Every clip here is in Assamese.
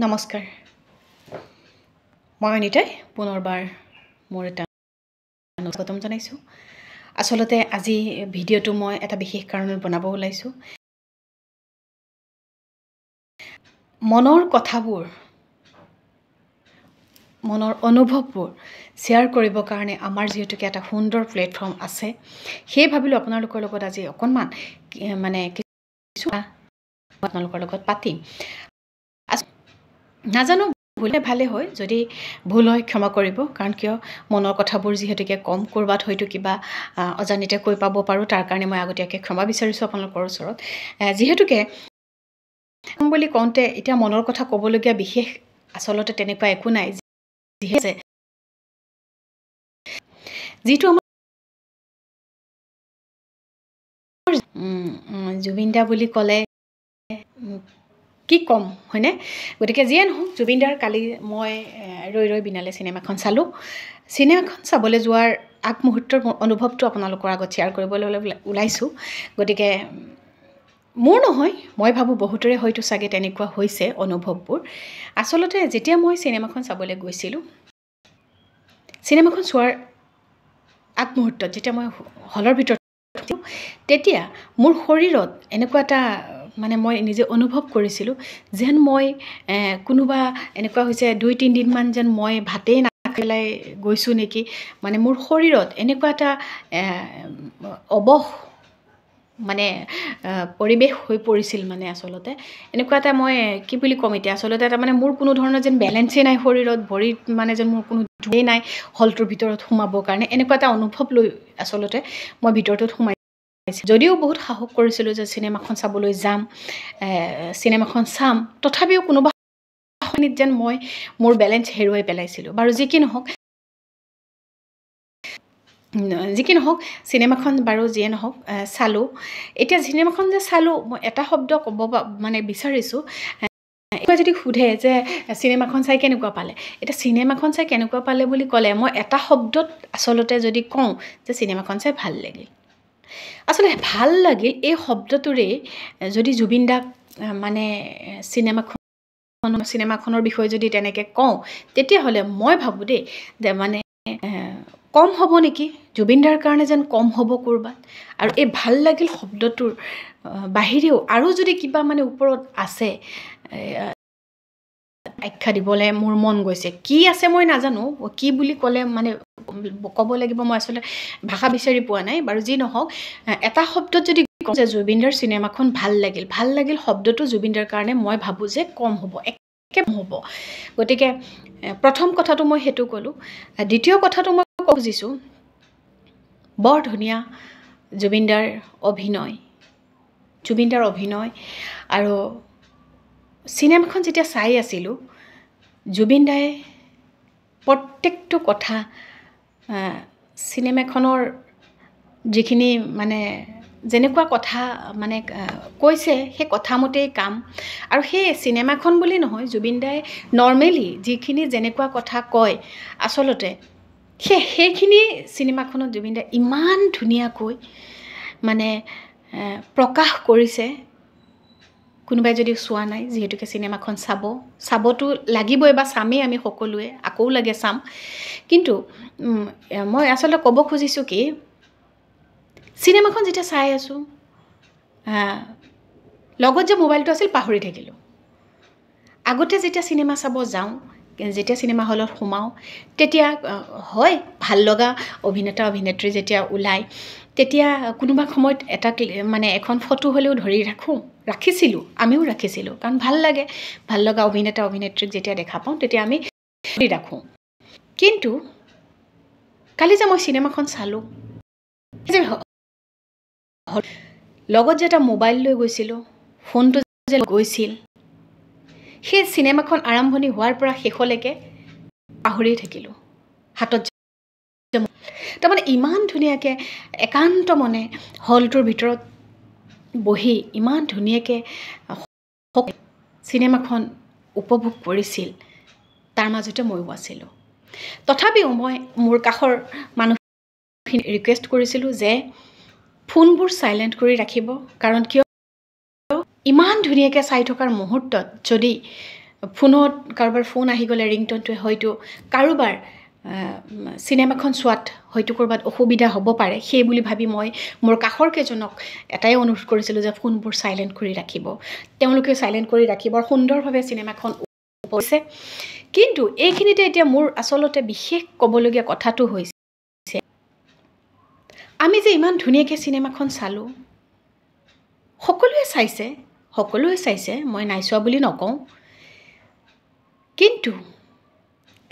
নমস্কাৰ মই অনিতাই পুনৰবাৰ মোৰ এটা স্বাগতম জনাইছোঁ আসলতে আজি ভিডিঅ'টো মই এটা বিশেষ কাৰণত বনাব ওলাইছোঁ মনৰ কথাবোৰ মনৰ অনুভৱবোৰ শ্বেয়াৰ কৰিবৰ কাৰণে আমাৰ যেহেতুকে এটা সুন্দৰ প্লেটফৰ্ম আছে সেই ভাবিলোঁ আপোনালোকৰ লগত আজি অকণমান মানে কিছু আপোনালোকৰ লগত পাতিম নাজানো ভুলে ভালে হয় যদি ভুল হয় ক্ষমা কৰিব কাৰণ কিয় মনৰ কথাবোৰ যেহেতুকে কম কৰবাত হয়তো কিবা অজানিতে কৈ পাব পাৰোঁ তাৰ কাৰণে মই আগতীয়াকৈ ক্ষমা বিচাৰিছোঁ আপোনালোকৰ ওচৰত যেহেতুকে বুলি কওঁতে এতিয়া মনৰ কথা ক'বলগীয়া বিশেষ আচলতে তেনেকুৱা একো নাই যিটো আমাৰ জুবিন দা বুলি ক'লে কি ক'ম হয়নে গতিকে যিয়ে নহওক জুবিন দাৰ কালি মই ৰৈ ৰৈ বিনালে চিনেমাখন চালোঁ চিনেমাখন চাবলৈ যোৱাৰ আগমুহূৰ্তৰ অনুভৱটো আপোনালোকৰ আগত শ্বেয়াৰ কৰিবলৈ ওলাইছোঁ গতিকে মোৰ নহয় মই ভাবোঁ বহুতৰে হয়তো চাগে তেনেকুৱা হৈছে অনুভৱবোৰ আচলতে যেতিয়া মই চিনেমাখন চাবলৈ গৈছিলোঁ চিনেমাখন চোৱাৰ আগমুহূৰ্তত যেতিয়া মই হলৰ ভিতৰত তেতিয়া মোৰ শৰীৰত এনেকুৱা এটা মানে মই নিজে অনুভৱ কৰিছিলোঁ যেন মই কোনোবা এনেকুৱা হৈছে 2-3 দিনমান যেন মই ভাতেই নাখাই গৈছোঁ নেকি মানে মোৰ শৰীৰত এনেকুৱা এটা মানে পৰিৱেশ হৈ পৰিছিল মানে আচলতে এনেকুৱা এটা মই কি বুলি ক'ম এতিয়া আচলতে এটা মানে মোৰ কোনো ধৰণৰ যেন বেলেঞ্চেই নাই শৰীৰত ভৰিত মানে যেন মোৰ কোনো জোৰেই নাই হলটোৰ ভিতৰত সোমাবৰ কাৰণে এনেকুৱা এটা অনুভৱ লৈ আচলতে মই ভিতৰটোত সোমাই যদিও বহুত সাহস কৰিছিলোঁ যে চিনেমাখন চাবলৈ যাম চিনেমাখন চাম তথাপিও কোনোবা সময়ত যেন মই মোৰ বেলেঞ্চ হেৰুৱাই পেলাইছিলোঁ বাৰু যি কি নহওক চিনেমাখন বাৰু যিয়ে নহওক চালোঁ এতিয়া চিনেমাখন যে চালোঁ মই এটা শব্দ ক'ব মানে বিচাৰিছোঁ এতিয়া যদি সোধে যে চিনেমাখন চাই কেনেকুৱা পালে এতিয়া চিনেমাখন চাই কেনেকুৱা পালে বুলি ক'লে মই এটা শব্দত আচলতে যদি কওঁ যে চিনেমাখন চাই ভাল লাগিল আচলতে ভাল লাগিল এই শব্দটোৰে যদি জুবিন দাক মানে চিনেমাখনৰ বিষয়ে যদি তেনেকৈ কওঁ তেতিয়াহ'লে মই ভাবোঁ দেই যে মানে কম হ'ব নেকি জুবিনদাৰ কাৰণে যেন কম হ'ব ক'ৰবাত আৰু এই ভাল লাগিল শব্দটোৰ বাহিৰেও আৰু যদি কিবা মানে ওপৰত আছে আখ্যা দিবলৈ মোৰ মন গৈছে কি আছে মই নাজানো কি বুলি ক'লে মানে ক'ব লাগিব মই আচলতে ভাষা বিচাৰি পোৱা নাই বাৰু যি নহওক এটা শব্দত যদি কওঁ যে জুবিনদাৰ চিনেমাখন ভাল লাগিল শব্দটো জুবিনদাৰ কাৰণে মই ভাবোঁ যে কম হ'ব হ'ব গতিকে প্ৰথম কথাটো মই সেইটো ক'লোঁ দ্বিতীয় কথাটো মই ক'ব খুজিছোঁ বৰ ধুনীয়া জুবিনদাৰ অভিনয় আৰু চিনেমাখন যেতিয়া চাই আছিলোঁ জুবিন দাই প্ৰত্যেকটো কথা চিনেমাখনৰ যিখিনি মানে যেনেকুৱা কথা মানে কৈছে সেই কথামতেই কাম আৰু সেই চিনেমাখন বুলি নহয় জুবিন দাই নৰ্মেলি যিখিনি যেনেকুৱা কথা কয় আচলতে সেইখিনি চিনেমাখনত জুবিন দাই ইমান ধুনীয়াকৈ মানে প্ৰকাশ কৰিছে কোনোবাই যদি চোৱা নাই যিহেতুকে চিনেমাখন চাবতো লাগিবই বা চামেই আমি সকলোৱে আকৌ লাগে চাম কিন্তু মই আচলতে ক'ব খুজিছোঁ কি চিনেমাখন যেতিয়া চাই আছোঁ লগত যে মোবাইলটো আছিল পাহৰি থাকিলোঁ আগতে যেতিয়া চিনেমা চাব যাওঁ যেতিয়া চিনেমা হলত সোমাওঁ তেতিয়া হয় ভাল লগা অভিনেতা অভিনেত্ৰী যেতিয়া ওলায় তেতিয়া কোনোবা সময়ত এটা মানে এখন ফটো হ'লেও ধৰি আমিও ৰাখিছিলোঁ কাৰণ ভাল লাগে ভাল লগা অভিনেতা অভিনেত্ৰীক যেতিয়া দেখা পাওঁ তেতিয়া আমি ধৰি ৰাখোঁ কিন্তু কালি যে মই চিনেমাখন চালোঁ লগত যে এটা মোবাইল লৈ গৈছিলোঁ ফোনটো যে গৈছিল সেই চিনেমাখন আৰম্ভণি হোৱাৰ পৰা শেষলৈকে পাহৰিয়ে থাকিলোঁ হাতত তাৰমানে ইমান ধুনীয়াকৈ একান্ত মনে হলটোৰ ভিতৰত বহি ইমান ধুনীয়াকৈ চিনেমাখন উপভোগ কৰিছিল তাৰ মাজতে ময়ো আছিলোঁ তথাপিও মই মোৰ কাষৰ মানুহখিনি ৰিকুৱেষ্ট কৰিছিলোঁ যে ফোনবোৰ চাইলেণ্ট কৰি ৰাখিব কাৰণ কিয় ইমান ধুনীয়াকৈ চাই থকাৰ মুহূৰ্তত যদি ফোনত কাৰোবাৰ ফোন আহি গ'লে ৰিংটনটোৱে হয়তো কাৰোবাৰ চিনেমাখন চোৱাত হয়তো ক'ৰবাত অসুবিধা হ'ব পাৰে সেই বুলি ভাবি মই মোৰ কাষৰ কেইজনক এটাই অনুৰোধ কৰিছিলোঁ যে ফোনবোৰ চাইলেণ্ট কৰি ৰাখিব তেওঁলোকে চাইলেণ্ট কৰি ৰাখিব আৰু সুন্দৰভাৱে চিনেমাখন হৈছে কিন্তু এইখিনিতে এতিয়া মোৰ আচলতে বিশেষ ক'বলগীয়া কথাটো হৈছে আমি যে ইমান ধুনীয়াকৈ চিনেমাখন চালোঁ সকলোৱে চাইছে মই নাই চোৱা বুলি নকওঁ কিন্তু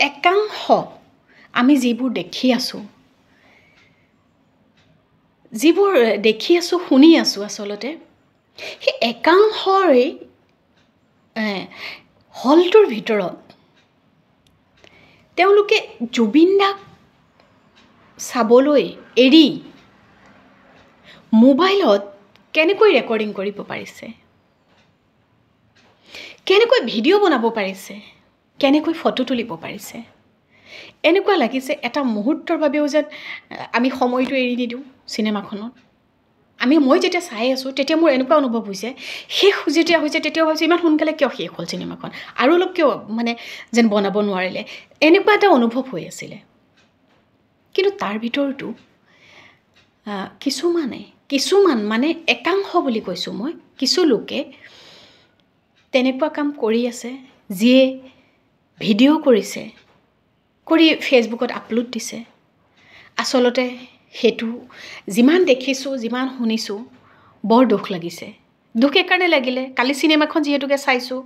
একাংশ আমি যিবোৰ দেখি আছোঁ শুনি আছোঁ আচলতে সেই একাংশৰে হলটোৰ ভিতৰত তেওঁলোকে জুবিন দাক চাবলৈ এৰি মোবাইলত কেনেকৈ ৰেকৰ্ডিং কৰিব পাৰিছে কেনেকৈ ভিডিঅ' বনাব পাৰিছে কেনেকৈ ফটো তুলিব পাৰিছে এনেকুৱা লাগিছে এটা মুহূৰ্তৰ বাবেও যেন আমি সময়টো এৰি নিদিওঁ চিনেমাখনত মই যেতিয়া চাই আছোঁ তেতিয়া মোৰ এনেকুৱা অনুভৱ হৈছে শেষ যেতিয়া হৈছে তেতিয়াও ভাবিছোঁ ইমান সোনকালে কিয় শেষ হ'ল চিনেমাখন আৰু অলপ কিয় মানে যেন বনাব নোৱাৰিলে এনেকুৱা এটা অনুভৱ হৈ আছিলে কিন্তু তাৰ ভিতৰতো কিছুমান মানে একাংশ বুলি কৈছোঁ মই কিছু লোকে তেনেকুৱা কাম কৰি আছে যিয়ে ভিডিঅ' কৰিছে কৰি ফেচবুকত আপলোড দিছে আচলতে সেইটো যিমান দেখিছোঁ যিমান শুনিছোঁ বৰ দুখ লাগিছে দুখ একাৰণে লাগিলে কালি চিনেমাখন যিহেতুকে চাইছোঁ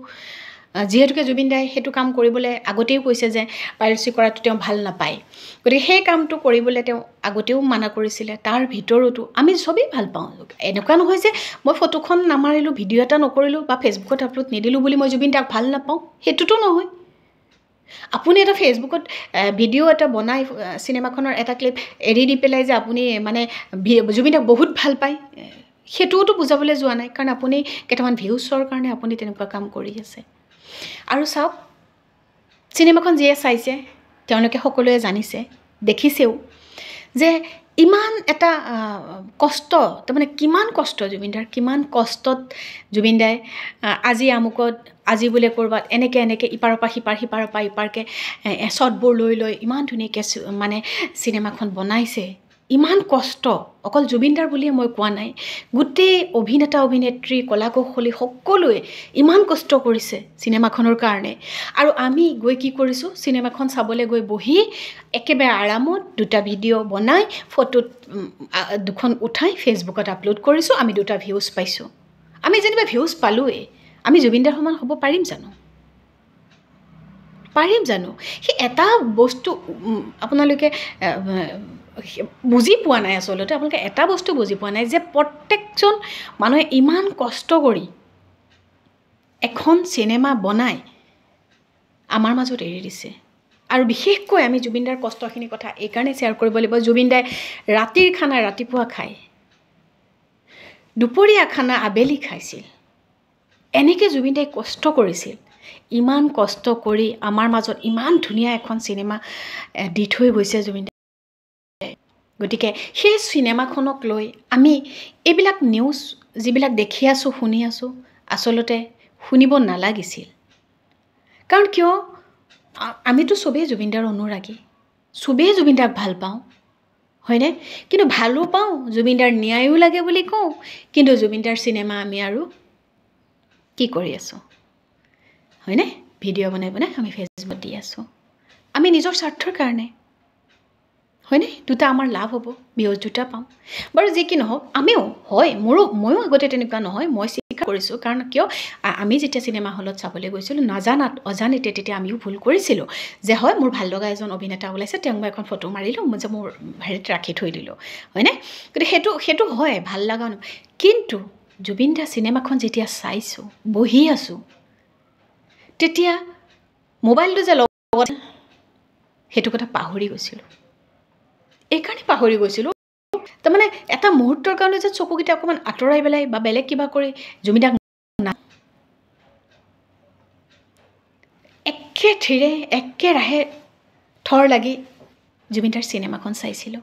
যিহেতুকে জুবিন দাই সেইটো কাম কৰিবলৈ আগতেও কৈছে যে পাইৰেচি কৰাটো তেওঁ ভাল নাপায় গতিকে সেই কামটো কৰিবলৈ তেওঁ আগতেও মানা কৰিছিলে তাৰ ভিতৰতো আমি চবেই ভাল পাওঁ এনেকুৱা নহয় যে মই ফটোখন নামাৰিলোঁ ভিডিঅ' এটা নকৰিলোঁ বা ফেচবুকত আপলোড নিদিলোঁ বুলি মই জুবিন দাক ভাল নাপাওঁ সেইটোতো নহয় আপুনি এটা ফেচবুকত ভিডিঅ' এটা বনাই চিনেমাখনৰ এটা ক্লিপ এৰি দি পেলাই যে আপুনি মানে জুবিন দাক বহুত ভাল পায় সেইটোওতো বুজাবলৈ যোৱা নাই কাৰণ আপুনি কেইটামান ভিউজৰ কাৰণে আপুনি তেনেকুৱা কাম কৰি আছে আৰু চাওক চিনেমাখন যিয়ে চাইছে তেওঁলোকে সকলোৱে জানিছে দেখিছেও যে ইমান এটা কষ্ট তাৰমানে কিমান কষ্ট জুবিনদাৰ কিমান কষ্টত জুবিন দাই আজি আমুকত আজি বোলে ক'ৰবাত এনেকৈ ইপাৰৰ পৰা সিপাৰৰ পৰা ইপাৰকৈ শ্বটবোৰ লৈ ইমান ধুনীয়াকৈ মানে চিনেমাখন বনাইছে ইমান কষ্ট অকল জুবিনদাৰ বুলিয়ে মই কোৱা নাই গোটেই অভিনেতা অভিনেত্ৰী কলা কৌশলী সকলোৱে ইমান কষ্ট কৰিছে চিনেমাখনৰ কাৰণে আৰু আমি গৈ কি কৰিছোঁ চিনেমাখন চাবলৈ গৈ বহি একেবাৰে আৰামত দুটা ভিডিঅ' বনাই ফটো দুখন উঠাই ফেচবুকত আপলোড কৰিছোঁ আমি দুটা ভিউজ পাইছোঁ আমি যেনিবা ভিউজ পালোঁৱেই আমি জুবিনদাৰ সমান হ'ব পাৰিম জানো সেই এটা বস্তু আপোনালোকে বুজি পোৱা নাই আচলতে আপোনালোকে এটা বস্তু বুজি পোৱা নাই যে প্ৰত্যেকজন মানুহে ইমান কষ্ট কৰি এখন চিনেমা বনাই আমাৰ মাজত এৰি দিছে আৰু বিশেষকৈ আমি জুবিনদাৰ কষ্টখিনি কথা এইকাৰণে শ্বেয়াৰ কৰিব লাগিব জুবিনদাই ৰাতিৰ খানা ৰাতিপুৱা খায় দুপৰীয়া খানা আবেলি খাইছিল এনেকৈ জুবিনদাই কষ্ট কৰিছিল ইমান কষ্ট কৰি আমাৰ মাজত ইমান ধুনীয়া এখন চিনেমা দি থৈ গৈছে জুবিনদাই গতিকে সেই চিনেমাখনক লৈ আমি এইবিলাক নিউজ যিবিলাক দেখি আছোঁ শুনি আছোঁ আচলতে শুনিব নালাগিছিল কাৰণ কিয় আমিতো চবেই জুবিনদাৰ অনুৰাগী চবেই জুবিনদাক ভাল পাওঁ হয়নে কিন্তু ভালো পাওঁ জুবিনদাৰ ন্যায়ো লাগে বুলি কওঁ কিন্তু জুবিনদাৰ চিনেমা আমি আৰু কি কৰি আছোঁ হয়নে ভিডিঅ' বনাই আমি ফেচবুকত দি আছোঁ আমি নিজৰ স্বাৰ্থৰ কাৰণে হয়নে দুটা আমাৰ লাভ হ'ব ভিউজ দুটা পাওঁ বাৰু যি কি নহওক আমিও হয় ময়ো আগতে তেনেকুৱা নহয় মই স্বীকাৰ কৰিছোঁ কাৰণ কিয় আমি যেতিয়া চিনেমা হলত চাবলৈ গৈছিলোঁ অজানিতে তেতিয়া আমিও ভুল কৰিছিলোঁ যে হয় মোৰ ভাল লগা এজন অভিনেতা ওলাইছে তেওঁক মই এখন ফটো মাৰিলোঁ যে মোৰ হেৰিত ৰাখি থৈ দিলোঁ হয়নে গতিকে সেইটো হয় ভাল লগা কিন্তু জুবিন দা চিনেমাখন যেতিয়া চাইছোঁ বহি আছোঁ তেতিয়া মোবাইলটো যে লগত সেইটো কথা পাহৰি গৈছিলোঁ এইকাৰণে পাহৰি গৈছিলোঁ তাৰমানে এটা মুহূৰ্তৰ কাৰণে যে চকুকেইটা অকণমান আঁতৰাই পেলাই বা বেলেগ কিবা কৰি জুবিনদাক একেৰাহে থৰ লাগি জুবিনদাৰ চিনেমাখন চাইছিলোঁ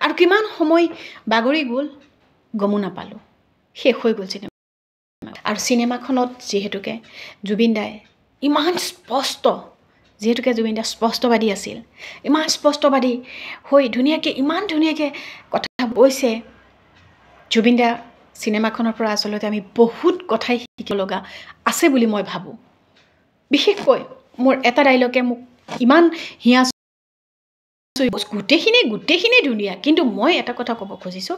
আৰু কিমান সময় বাগৰি গ'ল গমো নাপালোঁ শেষ হৈ গ'ল চিনেমা আৰু চিনেমাখনত যিহেতুকে জুবিন দাই ইমান স্পষ্ট, যিহেতুকে জুবিন দা স্পষ্টবাদী আছিল, ইমান স্পষ্টবাদী হৈ ধুনীয়াকৈ ইমান ধুনীয়াকৈ কথা কৈছে। জুবিন দা চিনেমাখনৰ পৰা আচলতে আমি বহুত কথাই শিকিব লগা আছে বুলি মই ভাবোঁ। বিশেষকৈ মোৰ এটা ডাইলগে মোক ইমান হিয়া, গোটেইখিনি ধুনীয়া, কিন্তু মই এটা কথা ক'ব খুজিছোঁ,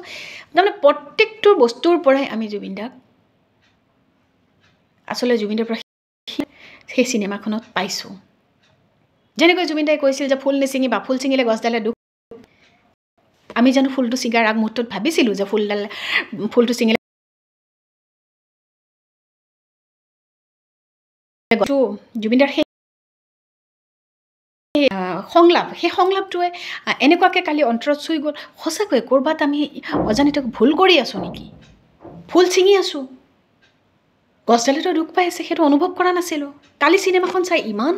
তাৰমানে প্ৰত্যেকটো বস্তুৰ পৰাই আমি জুবিন দাক আচলতে জুবিন দাৰ পৰা সেই চিনেমাখনত পাইছোঁ। যেনেকৈ জুবিন দাই কৈছিল যে ফুল নিচিঙি বা ফুল ছিঙিলে গছডালে দুখ, আমি জানো ফুলটো ছিঙাৰ আগমুহূৰ্তত ভাবিছিলোঁ যে ফুলটো ছিঙিলে জুবিন দাৰ সেই সেই সংলাপটোৱে এনেকুৱাকৈ কালি অন্তৰত চুই গ'ল। সঁচাকৈ ক'ৰবাত আমি অজানিতে ভুল কৰি আছোঁ নেকি? ফুল ছিঙি আছোঁ, গছডালেতো দুখ পাই আছে, সেইটো অনুভৱ কৰা নাছিলোঁ। কালি চিনেমাখন চাই ইমান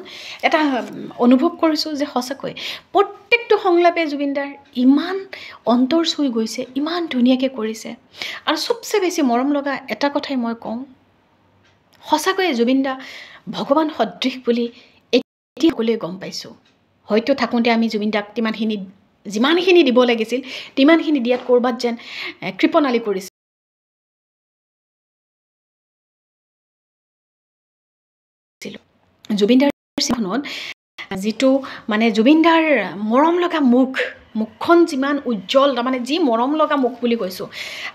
এটা অনুভৱ কৰিছোঁ যে সঁচাকৈ প্ৰত্যেকটো সংলাপে জুবিন দাৰ ইমান অন্তৰ চুই গৈছে, ইমান ধুনীয়াকৈ কৰিছে। আৰু চবচে বেছি মৰম লগা এটা কথাই মই কওঁ, সঁচাকৈয়ে জুবিন দা ভগৱান সদৃশ বুলি এতিয়া সকলোৱে গম পাইছোঁ। হয়তো থাকোঁতে আমি জুবিন দাক যিমানখিনি দিব লাগিছিল তিমানখিনি দিয়াত ক'ৰবাত যেন কৃপণালী কৰিছিল। জুবিন দাৰ চিনেমাখনত যিটো মানে জুবিন দাৰ মৰম লগা মুখখন যিমান উজ্জ্বল, তাৰমানে যি মৰম লগা মুখ বুলি কৈছোঁ।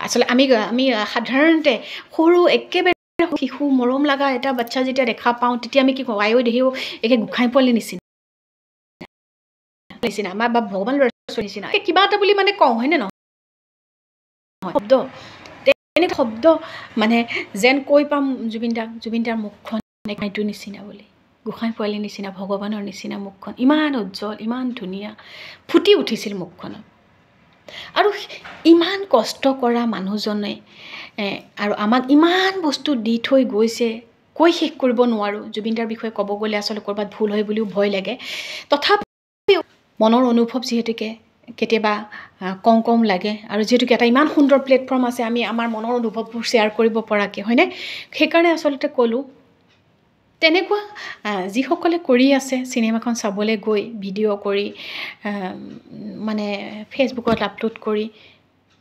আচলতে আমি সাধাৰণতে সৰু একেবাৰে শিশু মৰম লগা এটা বাচ্ছা যেতিয়া দেখা পাওঁ তেতিয়া আমি কি কওঁ, আয়ৈ দেহিও একে গোঁসাই পোৱালি নিচিনা আমাৰ বা ভগৱান ল'ৰা নিচিনা কিবা এটা বুলি মানে কওঁ, হয়নে নহয়? শব্দ তেনেকুৱা শব্দ মানে যেন কৈ পাম জুবিন দাৰ মুখখন এইটো নিচিনা বুলি, গোঁসাই পোৱালিৰ নিচিনা, ভগৱানৰ নিচিনা মুখখন, ইমান উজ্জ্বল, ইমান ধুনীয়া ফুটি উঠিছিল মুখখনত। আৰু ইমান কষ্ট কৰা মানুহজনে আৰু আমাক ইমান বস্তু দি থৈ গৈছে, কৈ শেষ কৰিব নোৱাৰোঁ। জুবিন দাৰ বিষয়ে ক'ব গ'লে আচলতে ক'ৰবাত ভুল হয় বুলিও ভয় লাগে। তথাপিও মনৰ অনুভৱ যিহেতুকে কেতিয়াবা কম লাগে, আৰু যিহেতুকে এটা ইমান সুন্দৰ প্লেটফৰ্ম আছে আমি আমাৰ মনৰ অনুভৱবোৰ শ্বেয়াৰ কৰিব পৰাকৈ, হয়নে? সেইকাৰণে আচলতে ক'লোঁ, তেনেকুৱা যিসকলে কৰি আছে চিনেমাখন চাবলৈ গৈ ভিডিঅ' কৰি মানে ফেচবুকত আপলোড কৰি,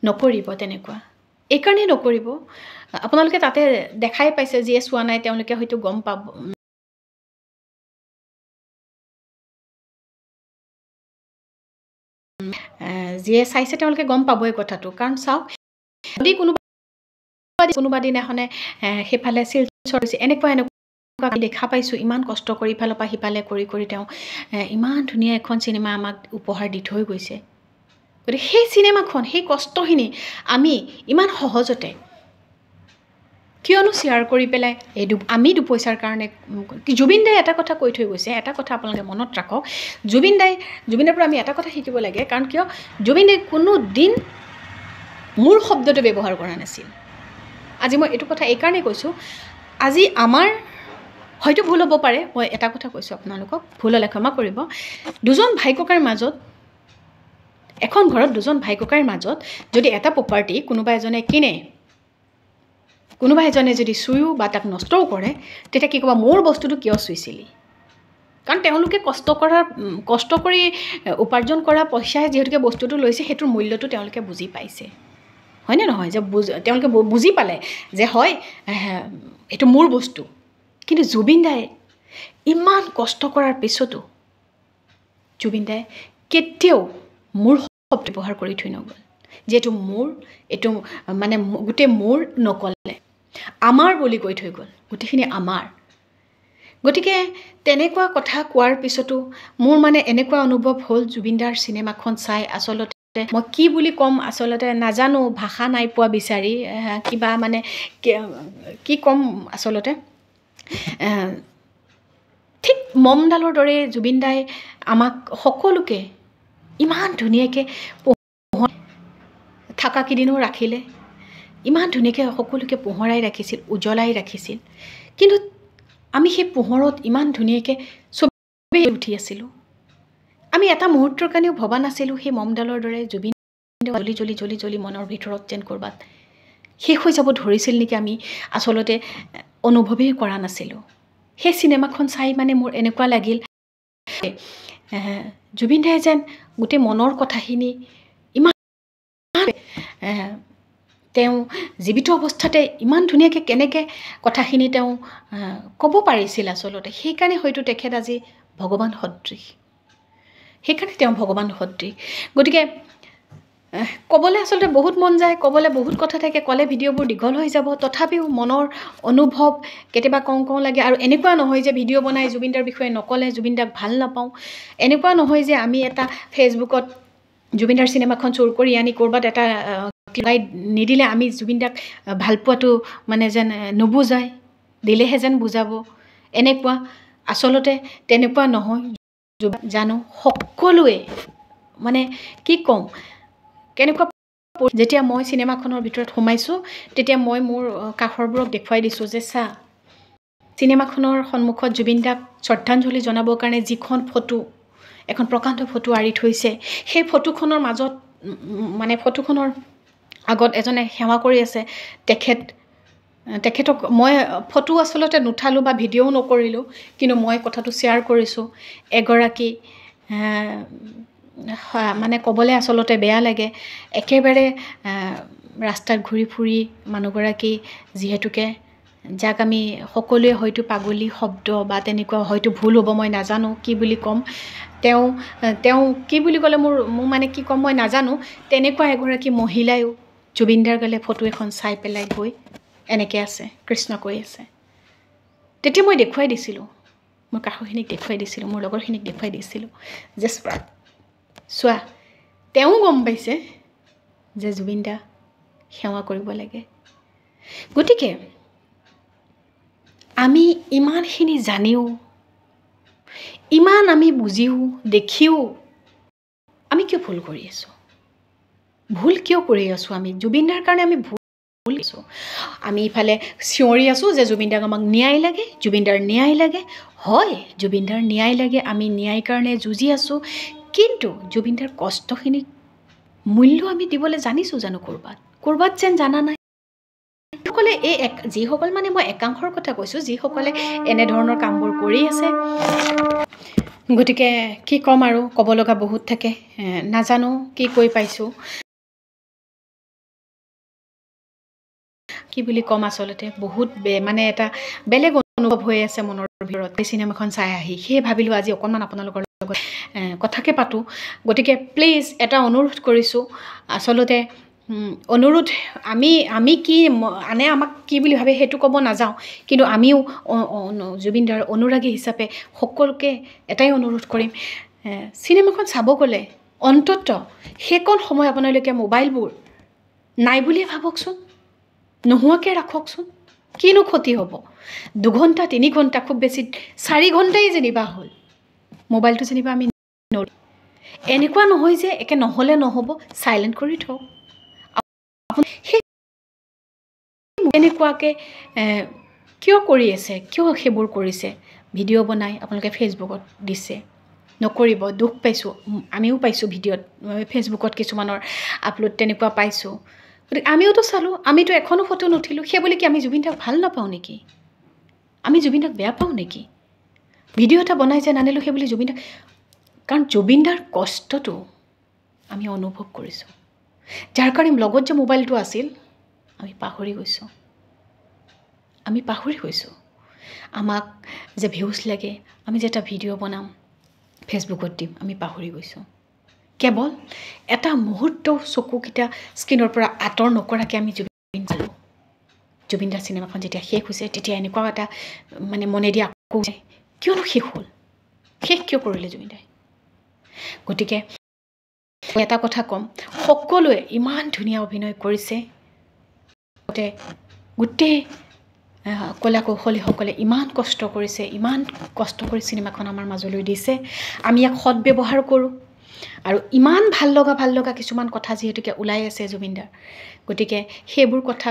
নকৰিব তেনেকুৱা। এইকাৰণেই নকৰিব, আপোনালোকে তাতে দেখাই পাইছে, যিয়ে চোৱা নাই তেওঁলোকে হয়তো গম পাব, যিয়ে চাইছে তেওঁলোকে গম পাবই কথাটো। কাৰণ চাওক, যদি কোনোবা দিনাখনে সেইফালে শিলচৰ হৈছে, এনেকুৱা দেখা পাইছোঁ, ইমান কষ্ট কৰি ইফালৰ পৰা সিফালে কৰি তেওঁ ইমান ধুনীয়া এখন চিনেমা আমাক উপহাৰ দি থৈ গৈছে। গতিকে সেই চিনেমাখন, সেই কষ্টখিনি আমি ইমান সহজতে কিয়নো শ্বেয়াৰ কৰি পেলাই আমি দুপইচাৰ কাৰণে। জুবিন দাই এটা কথা কৈ থৈ গৈছে, এটা কথা আপোনালোকে মনত ৰাখক, জুবিনৰ পৰা আমি এটা কথা শিকিব লাগে। কাৰণ কিয়, জুবিন দাই কোনো দিন মোৰ শব্দটো ব্যৱহাৰ কৰা নাছিল। আজি মই এইটো কথা এইকাৰণেই কৈছোঁ, আজি আমাৰ হয়তো ভুল হ'ব পাৰে, মই এটা কথা কৈছোঁ আপোনালোকক, ভুল হ'লে ক্ষমা কৰিব। দুজন ভাই ককাইৰ মাজত, এখন ঘৰত দুজন ভাই ককাইৰ মাজত যদি এটা প্ৰপাৰ্টি কোনোবা এজনে কিনে, কোনোবা এজনে যদি চুয়ো বা তাক নষ্টও কৰে, তেতিয়া কি ক'ব, মোৰ বস্তুটো কিয় চুইছিলি? কাৰণ তেওঁলোকে কষ্ট কৰি উপাৰ্জন কৰা পইচাই যিহেতুকে বস্তুটো লৈছে, সেইটোৰ মূল্যটো তেওঁলোকে বুজি পাইছে, হয়নে নহয়? যে তেওঁলোকে বুজি পালে যে হয় এইটো মোৰ বস্তু। কিন্তু জুবিন দাই ইমান কষ্ট কৰাৰ পিছতো জুবিন দাই কেতিয়াও মোৰ শব্দ ব্যৱহাৰ কৰি থৈ নগ'ল। যিহেতু মোৰ, এইটো মানে গোটেই মোৰ নক'লে, আমাৰ বুলি কৈ থৈ গ'ল, গোটেইখিনি আমাৰ। গতিকে তেনেকুৱা কথা কোৱাৰ পিছতো মোৰ মানে এনেকুৱা অনুভৱ হ'ল, জুবিন দাৰ চিনেমাখন চাই আচলতে মই কি বুলি ক'ম আচলতে নাজানো, ভাষা নাই পোৱা বিচাৰি, কিবা মানে কি ক'ম আচলতে। ঠিক মমডালৰ দৰে জুবিন দাই আমাক সকলোকে ইমান ধুনীয়াকৈ থকা কেইদিনো ৰাখিলে, ইমান ধুনীয়াকৈ সকলোকে পোহৰাই ৰাখিছিল, উজ্বলাই ৰাখিছিল। কিন্তু আমি সেই পোহৰত ইমান ধুনীয়াকৈ চবেই উঠি আছিলোঁ। আমি এটা মুহূৰ্তৰ কাৰণেও ভবা নাছিলোঁ সেই মমডালৰ দৰে জুবিন জ্বলি মনৰ ভিতৰত যেন ক'ৰবাত শেষ হৈ যাব ধৰিছিল নেকি, আমি আচলতে অনুভৱেই কৰা নাছিলোঁ। সেই চিনেমাখন চাই মানে মোৰ এনেকুৱা লাগিল জুবিন দাই যেন গোটেই মনৰ কথাখিনি ইমান তেওঁ জীৱিত অৱস্থাতে ইমান ধুনীয়াকৈ কেনেকৈ কথাখিনি তেওঁ ক'ব পাৰিছিল আচলতে সেইকাৰণে হয়তো তেখেত আজি ভগৱান সদৃশ সেইকাৰণে তেওঁ ভগৱান সদৃশ গতিকে ক'বলৈ আচলতে বহুত মন যায় ক'বলৈ বহুত কথা থাকে ক'লে ভিডিঅ'বোৰ দীঘল হৈ যাব তথাপিও মনৰ অনুভৱ কেতিয়াবা কওঁ লাগে আৰু এনেকুৱা নহয় যে ভিডিঅ' বনাই জুবিন দাৰ বিষয়ে নক'লে জুবিন দাক ভাল নাপাওঁ এনেকুৱা নহয় যে আমি এটা ফেচবুকত জুবিন দাৰ চিনেমাখন চোৰ কৰি আনি ক'ৰবাত এটা নিদিলে আমি জুবিন দাক ভাল পোৱাটো মানে যেন নুবুজায় দিলেহে যেন বুজাব এনেকুৱা আচলতে তেনেকুৱা নহয় জানো সকলোৱে মানে কি ক'ম কেনেকুৱা যেতিয়া মই চিনেমাখনৰ ভিতৰত সোমাইছোঁ তেতিয়া মই মোৰ কাষৰবোৰক দেখুৱাই দিছোঁ যে চা চিনেমাখনৰ সন্মুখত জুবিন দাক শ্ৰদ্ধাঞ্জলি জনাবৰ কাৰণে যিখন ফটো এখন প্ৰকাণ্ড ফটো আঁৰি থৈছে সেই ফটোখনৰ মাজত মানে ফটোখনৰ আগত এজনে সেৱা কৰি আছে তেখেতক মই ফটো আচলতে নুঠালোঁ বা ভিডিঅ'ও নকৰিলোঁ কিন্তু মই কথাটো শ্বেয়াৰ কৰিছোঁ এগৰাকী মানে ক'বলৈ আচলতে বেয়া লাগে একেবাৰে ৰাস্তাত ঘূৰি ফুৰি মানুহগৰাকী যিহেতুকে যাক আমি সকলোৱে হয়তো পাগলী শব্দ বা তেনেকুৱা হয়তো ভুল হ'ব মই নাজানো কি বুলি ক'ম তেওঁ কি বুলি ক'লে মোৰ মানে কি ক'ম মই নাজানো তেনেকুৱা এগৰাকী মহিলায়ো জুবিনদাৰ গালে ফটো এখন চাই পেলাই গৈ এনেকৈ আছে কৃষ্ণ কৈ আছে তেতিয়া মই দেখুৱাই দিছিলোঁ মোৰ কাষৰখিনিক দেখুৱাই দিছিলোঁ মোৰ লগৰখিনিক দেখুৱাই দিছিলোঁ যে চোৱা তেওঁ গম পাইছে যে জুবিন দা সেৱা কৰিব লাগে গতিকে আমি ইমানখিনি জানিও ইমান আমি বুজিও দেখিও আমি কিয় ভুল কৰি আছোঁ ভুল কিয় কৰি আছোঁ আমি জুবিন দাৰ কাৰণে আমি ভুল আছোঁ আমি ইফালে চিঞৰি আছোঁ যে জুবিন দাক আমাক ন্যায় লাগে জুবিন দাৰ ন্যায় লাগে হয় জুবিন দাৰ ন্যায় লাগে আমি ন্যায় কাৰণে যুঁজি আছোঁ কিন্তু জুবিন দাৰ কষ্টখিনিক মূল্য আমি দিবলৈ জানিছোঁ জানো ক'ৰবাত যেন জানা নাই সকলে যিসকল মানে মই একাংশৰ কথা কৈছোঁ যিসকলে এনেধৰণৰ কামবোৰ কৰি আছে গতিকে কি ক'ম আৰু ক'ব লগা বহুত থাকে নাজানো কি কৈ পাইছোঁ কি বুলি ক'ম আচলতে বহুত মানে এটা বেলেগ অনুভৱ হৈ আছে মনৰ ভিতৰত এই চিনেমাখন চাই আহি সেয়ে ভাবিলোঁ আজি অকণমান আপোনালোকৰ লগত কথাকে পাতোঁ গতিকে প্লিজ এটা অনুৰোধ কৰিছোঁ আচলতে অনুৰোধ আমি কি আনে আমাক কি বুলি ভাবে সেইটো ক'ব নাযাওঁ কিন্তু আমিও জুবিন দাৰ অনুৰাগী হিচাপে সকলোকে এটাই অনুৰোধ কৰিম চিনেমাখন চাব গ'লে অন্তত সেইকণ সময় আপোনালোকে মোবাইলবোৰ নাই বুলিয়ে ভাবকচোন নোহোৱাকৈ ৰাখকচোন কিনো ক্ষতি হ'ব 2 ঘণ্টা 3 ঘণ্টা খুব বেছি 4 ঘণ্টাই যেনিবা হ'ল মোবাইলটো যেনিবা আমি এনেকুৱা নহয় যে একে নহ'লে নহ'ব চাইলেণ্ট কৰি থওঁ এনেকুৱাকৈ কিয় কৰি আছে কিয় সেইবোৰ কৰিছে ভিডিঅ' বনাই আপোনালোকে ফেচবুকত দিছে নকৰিব দুখ পাইছোঁ আমিও পাইছোঁ ভিডিঅ'ত ফেচবুকত কিছুমানৰ আপলোড তেনেকুৱা পাইছোঁ গতিকে আমিওতো চালোঁ আমিতো এখনো ফটো নুঠিলোঁ সেই বুলি কি আমি জুবিন দাক ভাল নাপাওঁ নেকি আমি জুবিন দাক বেয়া পাওঁ নেকি ভিডিঅ' এটা বনাই যে নানিলোঁ সেই বুলি জুবিন দাক কাৰণ জুবিন দাৰ কষ্টটো আমি অনুভৱ কৰিছোঁ যাৰ কাৰণে লগত যে মোবাইলটো আছিল আমি পাহৰি গৈছোঁ আমাক যে ভিউজ লাগে আমি যে এটা ভিডিঅ' বনাম ফেচবুকত দিম আমি পাহৰি গৈছোঁ কেৱল এটা মুহূৰ্তও চকুকেইটা স্ক্ৰীনৰ পৰা আঁতৰ নকৰাকৈ আমি জুবিন দাৰ চিনেমাখন যেতিয়া শেষ হৈছে তেতিয়া এনেকুৱা এটা মানে মনেদি আকৌ কিয়নো শেষ হ'ল শেষ কিয় কৰিলে জুবিন দাই গতিকে এটা কথা ক'ম সকলোৱে ইমান ধুনীয়া অভিনয় কৰিছে গোটেই কলা কৌশলীসকলে ইমান কষ্ট কৰি চিনেমাখন আমাৰ মাজলৈ দিছে আমি ইয়াক সৎব্যৱহাৰ কৰোঁ আৰু ইমান ভাল লগা কিছুমান কথা যিহেতুকে ওলাই আছে জুবিনদাৰ গতিকে সেইবোৰ কথা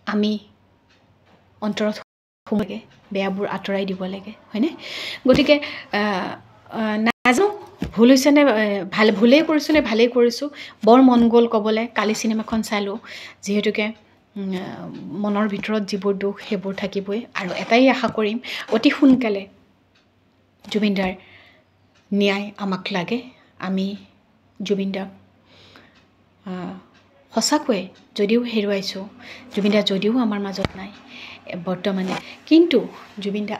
আমি অন্তৰত লাগে বেয়াবোৰ আঁতৰাই দিব লাগে হয়নে গতিকে নাজানো ভুল হৈছেনে ভুলেই কৰিছোঁ নে ভালেই কৰিছোঁ বৰ মন গ'ল ক'বলৈ কালি চিনেমাখন চালোঁ যিহেতুকে মনৰ ভিতৰত যিবোৰ দুখ সেইবোৰ থাকিবই আৰু এটাই আশা কৰিম অতি সোনকালে জুবিনদাৰ ন্যায় আমাক লাগে আমি জুবিনদাক সঁচাকৈয়ে যদিও হেৰুৱাইছোঁ জুবিনদা যদিও আমাৰ মাজত নাই বৰ্তমানে কিন্তু জুবিনদা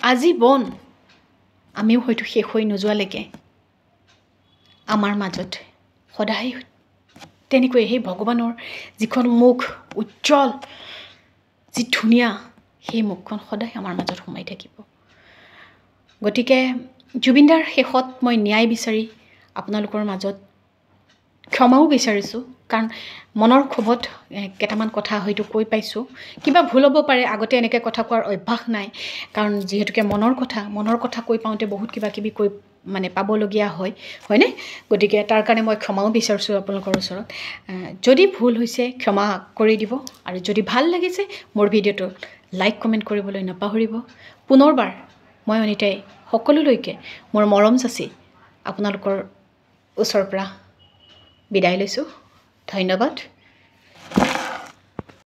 আজীৱন আমিও হয়তো শেষ হৈ নোযোৱালৈকে আমাৰ মাজত সদায় তেনেকৈ সেই ভগৱানৰ যিখন মুখ উজ্জ্বল যি ধুনীয়া সেই মুখখন সদায় আমাৰ মাজত সোমাই থাকিব গতিকে জুবিনদাৰ শেষত মই ন্যায় বিচাৰি আপোনালোকৰ মাজত ক্ষমাও বিচাৰিছোঁ কাৰণ মনৰ ক্ষোভত কেইটামান কথা হয়তো কৈ পাইছোঁ কিবা ভুল হ'ব পাৰে আগতে এনেকৈ কথা কোৱাৰ অভ্যাস নাই কাৰণ যিহেতুকে মনৰ কথা কৈ পাওঁতে বহুত কিবা কিবি কৈ মানে পাবলগীয়া হয়নে গতিকে তাৰ কাৰণে মই ক্ষমাও বিচাৰিছোঁ আপোনালোকৰ ওচৰত যদি ভুল হৈছে ক্ষমা কৰি দিব আৰু যদি ভাল লাগিছে মোৰ ভিডিঅ'টো লাইক কমেণ্ট কৰিবলৈ নাপাহৰিব পুনৰবাৰ মই অনিতাই সকলোলৈকে মোৰ মৰম যাচি আপোনালোকৰ ওচৰৰ পৰা বিদায় লৈছোঁ ধন্যবাদ